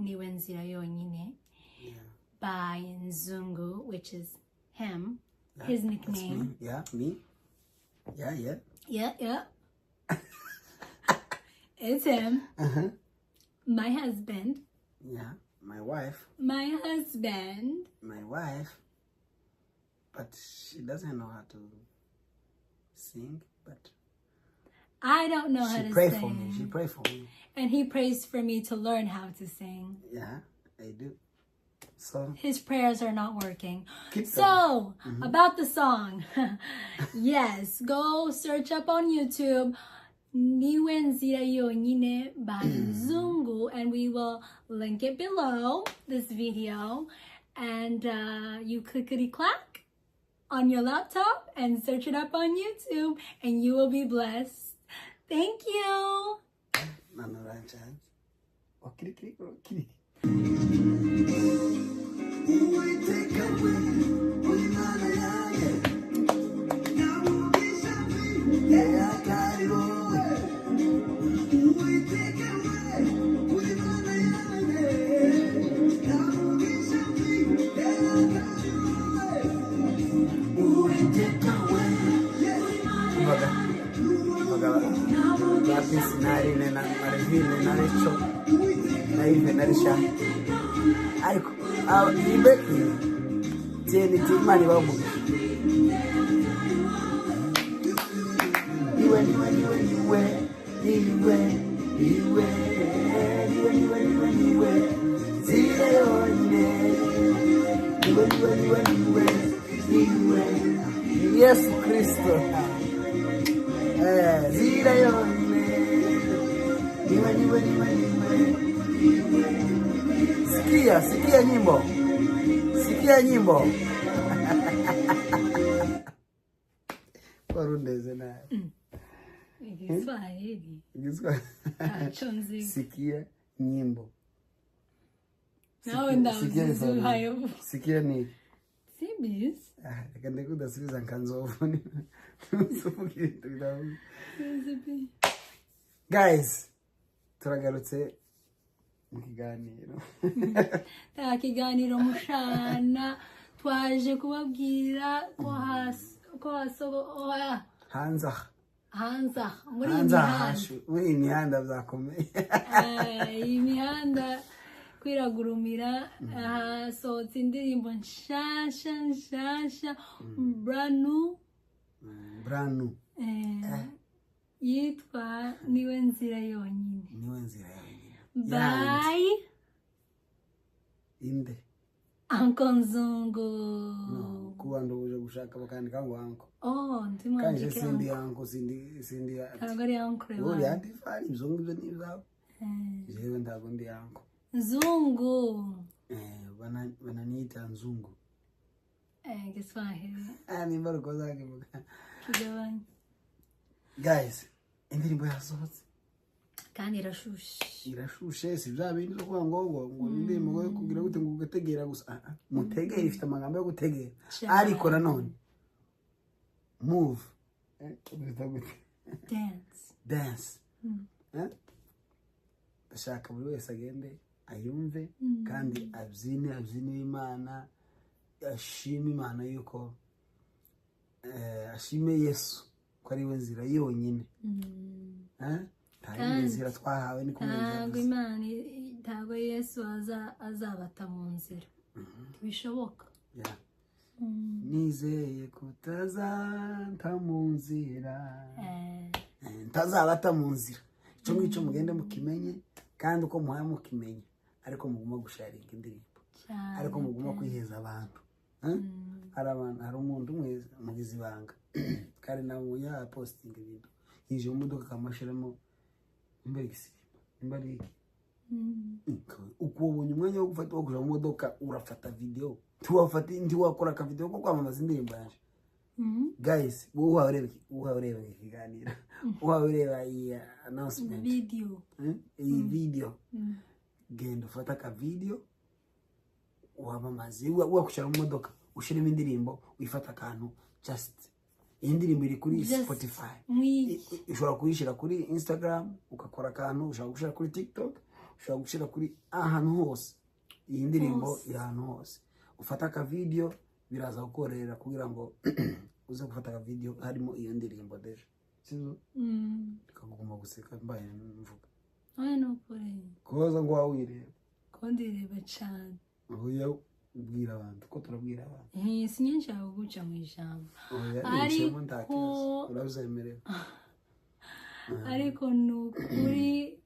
Niwe Nzira Yonyine by Nzungu, which is him, his nickname. Me. Yeah, me. Yeah. Yeah. It's him. My husband. Yeah, my wife. My husband. My wife. But she doesn't know how to sing, but I don't know how to sing. She pray for me. And he prays for me to learn how to sing. Yeah, I do. So his prayers are not working. So about the song. Yes, go search up on YouTube Niwe Nzira Yonyine by Nzungu, and we will link it below this video. And you clickety-clack on your laptop and search it up on YouTube, and you will be blessed. Thank you. Yesu Kristo. Nzira Yonyine. Niwe. Sikia nyimbo. Sikia nyimbo. Warundeze na. Kiswahili. Sikia nyimbo. Nawe ndavuze hayo. Sikia ni. Sibis. Kande kudasubiza nkanzovu. Guys, turagarutse mu kiganiro. Kiganiro mushana twaje kubabwira ko hanza muri imihanda byakomeye. Imihanda kwiragurumira hasohotse indirimbo nshasha branu yitwa Niwe Nzira Yonyine. Bye inde Uncle Nzungu. No, kuba nduje gushaka bakandika ngo uncle. Ndimwe kanje sindi uncle sindi kagari uncle. Uri adifari Nzungu byo nizaho. Jewe ndago ndi uncle. Nzungu. Bananiita Nzungu. Kiswahili. Nimba rukoza kibuka. Kigabanya. Guys, indirimbo yasohotse. Kandi irashushe si bya bindi zo kuvuga ngo indirimbo yo kugira gute ngo ugategera gusa. Mutegera ifite amagambo yo gutegera. Ariko nanone move. Dance. Bashaka buri wese agende ayumve kandi abyine Imana, ashime Imana yuko ashime Yesu ko ari we nzira yonyine. Kandi nzira twahawe ni kumenya Imana ntabwo Yesu azabata mu nzira. Bishoboka. Nizeye kutazanta mu nzira. Ntazabata mu nzira. Icyo ngicyo mugende mukimenye kandi uko muhaye mukimenye, ariko muguma gusharinga indirimbo, ariko muguma kwiheza abantu. Hari umuntu umwe mugize ibanga kandi nawe ya posting ibintu yije mu modoka kamashiramo imbere gisiripa uko ubonye umwanya wo gufata wo kuja mu modoka urafata video ndi wakora ka video ko kwamamaza indirimbo yaje. Guys, ureba ikiganiro, ureba iyi announcement video, genda ufata ka video wamamaze wakushara mu modoka ushirimo indirimbo wifata akantu just indirimbo iri kuri Spotify, ushobora kuyishira kuri Instagram ukakora akantu, ushobora gushira kuri TikTok, ushobora gushyira kuri ahantu hose. Iyi ndirimbo iri ahantu hose. Ufata aka video biraza gukorera kugira ngo uze gufata aka video harimo iyo ndirimbo deje. Sizo? Kagomba guseka mbaye mvuga. Oya nukuri. Kubaza ngo wawireba. Ko ndireba cyane. Oya ubwira abantu ko turabwira abantu. Sinshaka guca mu ijambo. Ariko urazemerewe. Ariko nukuri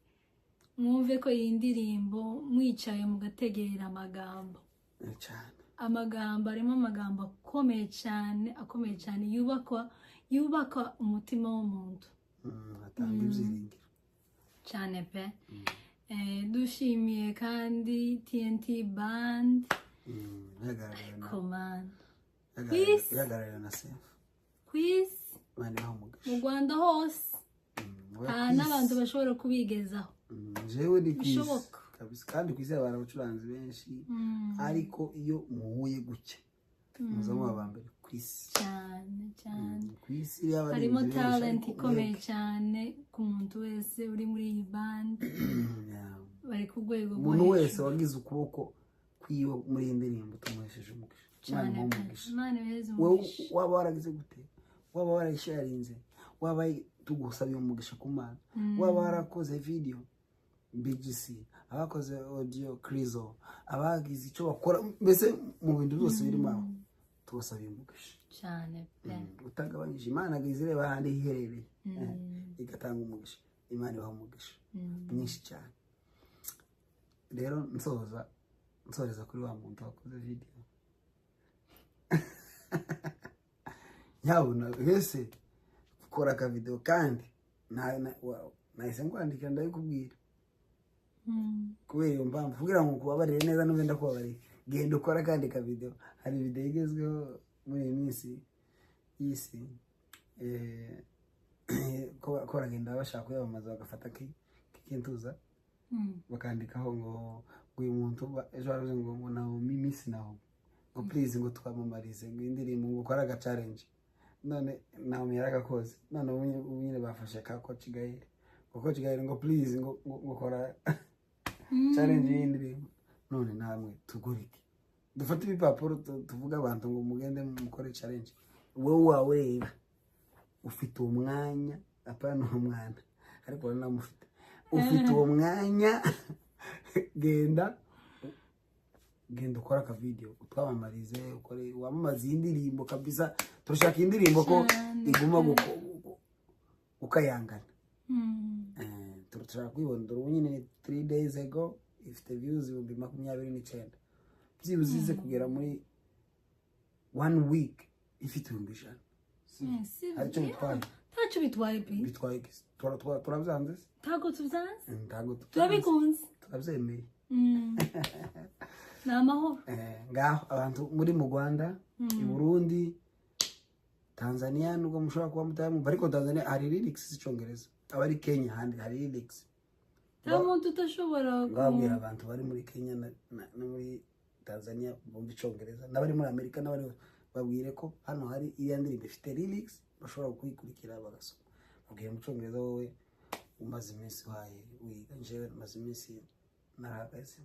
mwumve ko iyi ndirimbo mwicaye mugategera amagambo. Cyane. Amagambo arimo amagambo akomeye cyane yubaka umutima w'umuntu. Atanga ibyiringiro. Cyane pe. Dushimiye kandi TNT Band. Command. Yagaragara na Safe. Quiz. Bane bamugisha. Mu Rwanda hose. N'abantu bashobora kubigezaho. Jewe ni quiz. Kabisa kandi quiz abantu bacuranzi benshi. Ariko iyo muhuye guke. Muzamo abambere quiz. Cyane. Quiz y'abari. Harimo talent ikomeye cyane ku muntu wese uri muri iyi band. Bari ku rwego rwo umuntu wese wagize ukuboko kwiwe muri iyi ndirimbo tumuhesheje umugisha. Cyane. Wowe waba waragize gute? Waba warayisharinze? Waba tugusabiye umugisha ku Mana? Waba warakoze video BGC, abakoze audio Krizo, abagize icyo bakora mbese mu bintu byose birimo aho tugusabiye umugisha. Cyane pe. Utagabanyije Imana agizireba handi hiherereye. Igatanga umugisha. Imana ibaha umugisha mwinshi cyane. Rero nsoreza kuri wa muntu wakoze video. Nyabuna wese ukora ka video kandi nahise nkwandika ndabikubwira. Kubera iyo mpamvu kugira ngo kubabarire neza n'ubenda kubabarira genda ukora kandi ka video. Hari video igezweho muri iyi minsi y'isi ko ragenda bashaka kuyamamaza bagafata kintuza bakandikaho ngo uyu muntu ejo aravuze ngo Naomi Miss Naomi ngo please ngo twamamarize ngo indirimbo ngo ukora aga challenge. None Naomi yaragakoze. None unyine bafashe ka Coach Gael. Coach Gael ngo please ngo ukora challenge y'indirimbo. None namwe tugurike dufate ibipapuro tuvuga abantu ngo mugende mukore challenge. Wowe wawera ufite umwanya apana umwana ariko namufite ufite uwo mwanya genda ukora ka video utwamamarize ukore wamamaza indirimbo kabisa. Turashaka indirimbo ko iguma ukayangana. Turashaka kwibona dore nyine 3 days ago ifite views 29,000 byibuzize kugera muri 1 week ifite 1,000. Aricyo bitwaye. Tacho bitwaye pe. Bitwaye turabyanze. Tago tuzanze. Tago turabikunze. Turabyemeye. Namahoro. Ngaho abantu muri mu Rwanda, i Burundi, Tanzania nuko mushobora kuba mutamu ariko Tanzania hari lyrics z'icyongereza. Abari Kenya handi hari lyrics. Tamuntu tutashobora ngabwira abantu bari muri Kenya na muri Tanzania bumva icyongereza n'abari muri Amerika n'abari babwire ko hano hari iya ndirimbo ifite lyrics bashobora kuyikurikira bagasoma. Ubwiye mu cyongereza wowe umaze iminsi waye wiga njewe maze iminsi narahagaze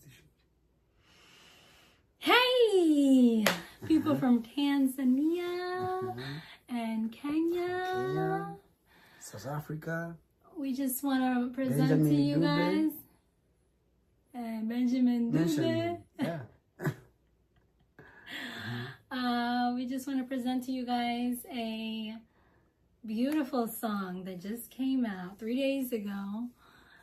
ishuri. Hey, people from Tanzania and Kenya, South Africa. We just want to present to you guys Benjamin Dube. Yeah. We just want to present to you guys a beautiful song that just came out 3 days ago.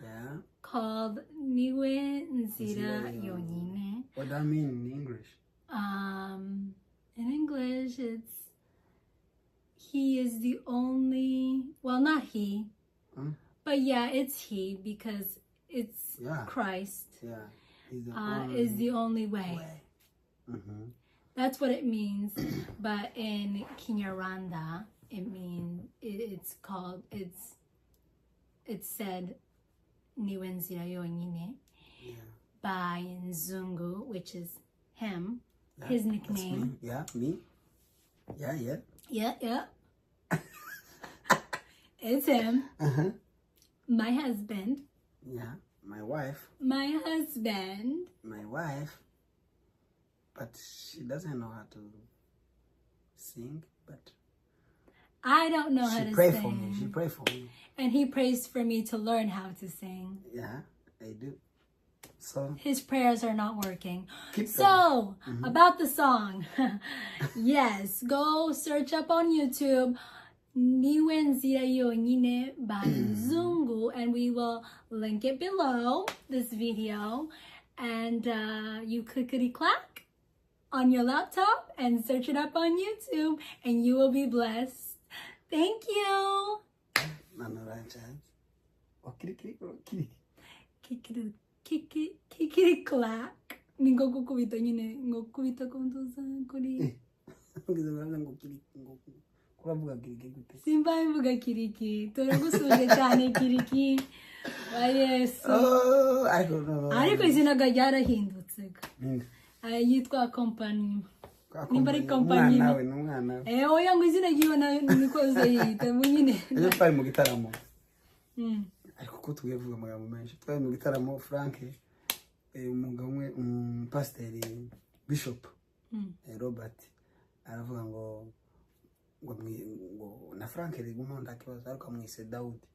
Yeah. Called Niwe Nzira Yonyine. What does that mean in English? In English, it's he is the only. Well, not he, but yeah, it's he because it's Christ. Yeah, is the only way. That's what it means. But in Kinyarwanda, it means it's said Niwe Nzira Yonyine by Nzungu, which is him, his nickname. Me. Yeah. It's him. My husband. Yeah. My wife. My husband. My wife. But she doesn't know how to sing, but I don't know how to she pray sing. for me. She pray for me. And he prays for me to learn how to sing. Yeah, I do. So his prayers are not working. Keep so, about the song. Yes, go search up on YouTube Niwe Nzira Yonyine by Zungu, and we will link it below this video. And you clickety-clack on your laptop and search it up on YouTube, and you will be blessed. Thank you. Kikiri-clack. Ningokukubita nyine ngokubita kontoza kuri. Simba mvuga kiriki. Turagusuje cyane kiriki. Wa Yesu. Ariko izina ga ryarahindutse. Yitwa company. Nimba ari company. Oya ngo izina giyo nikoze yita nyine. Ejo twari mu gitaramo. Ariko ko tuvuga amagambo menshi. Twari mu gitaramo Frank umugabo umwe pasiteri Bishop Robert aravuga ngo na Frank rigumo ndakibaza ariko amwise Daudi.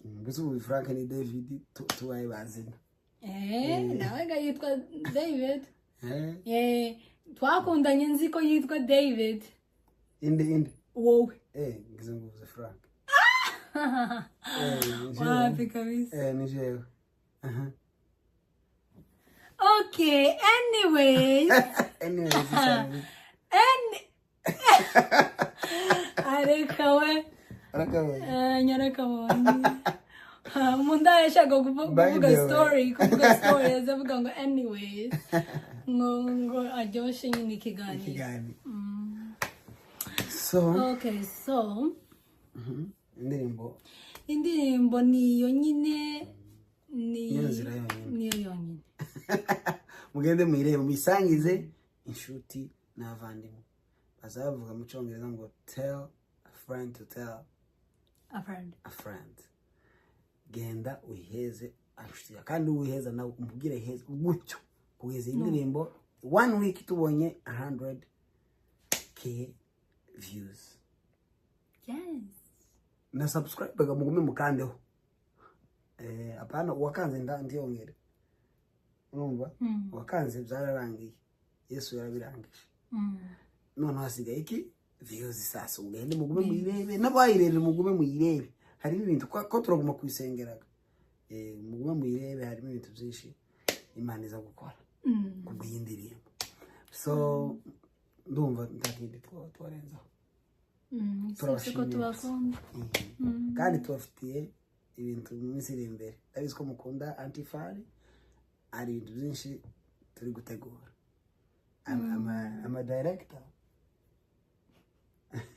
Mbese ubu Frank ni David tubaye bazina. Nawe ga yitwa David. Twakundanye nzi ko yitwa David. Inde. Wowe. Ngize nguvuze Frank. Wapi kabisa. Ni jewe. Okay, anyways. Arekawe. Nyarakabonye. Munda yashaka kuvuga story azavuga ngo anyways. Ngo aryoshe nyine ikiganiro. Okay, so indirimbo niyo nyine niyo yonyine. Mugende mwirebe mubisangize inshuti n'abavandimwe. Bazavuga mu cyongereza ngo tell a friend to tell a friend. Genda uyiheze ashutiya kandi uyiheza nawe umubwire heza gutyo kugeza indirimbo 1 week tubonye 100k views. Yes. Na subscribe baga mugume mukandeho. Apana wakanze ndiyongere. Urumva? Wakanze byararangiye. Yesu yarabirangije. None hasigaye iki views sasa ugende mugume muyirebe nabayirebe mugume muyirebe. Hari ibintu ko turaguma kwisengeraga. Mugume muyirebe hari ibintu byinshi Imana iza gukora. Kubw'indirimbo. So ndumva ndakindi twarenzaho. Turabashimira. Kandi tubafitiye ibintu misiri imbere. Ndabizi ko mukunda Antifari. Ari ibintu byinshi turi gutegura. I'm a director.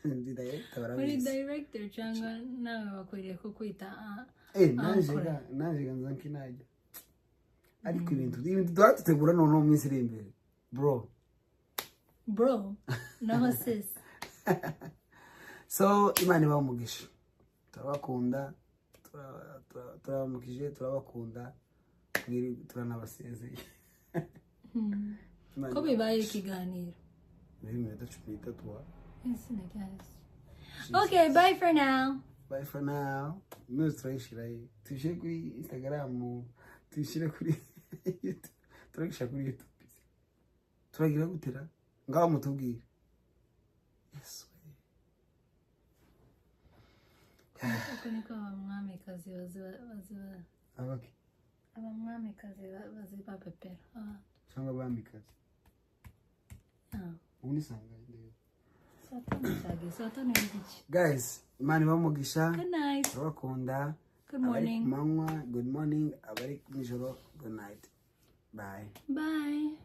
Ndi director Uri director cyangwa nawe bakwiriye kukwita naje ganza nkinaje. Ariko ibintu dutegura none mu misiri imbere. Bro. No sis. So Imana ibamugisha. Turabakunda. Turabamukije turabakunda. Turanabasezeye. Ko bibaye ikiganiro. Okay, bye for now. Bye for now. Tushire kuri Instagram, tushire kuri YouTube. Turagisha kuri YouTube. Turagira gutera ngaho mutubwire. Yes. Niko abamwamikazi abaki. Abamwamikazi bazibapepera. Cyangwa abamikazi. Unisanga nde. Guys, Imana ibamugisha. Good night. Turabakunda. Good morning. Manywa, good morning. Abari nijoro, good night. Bye. Bye.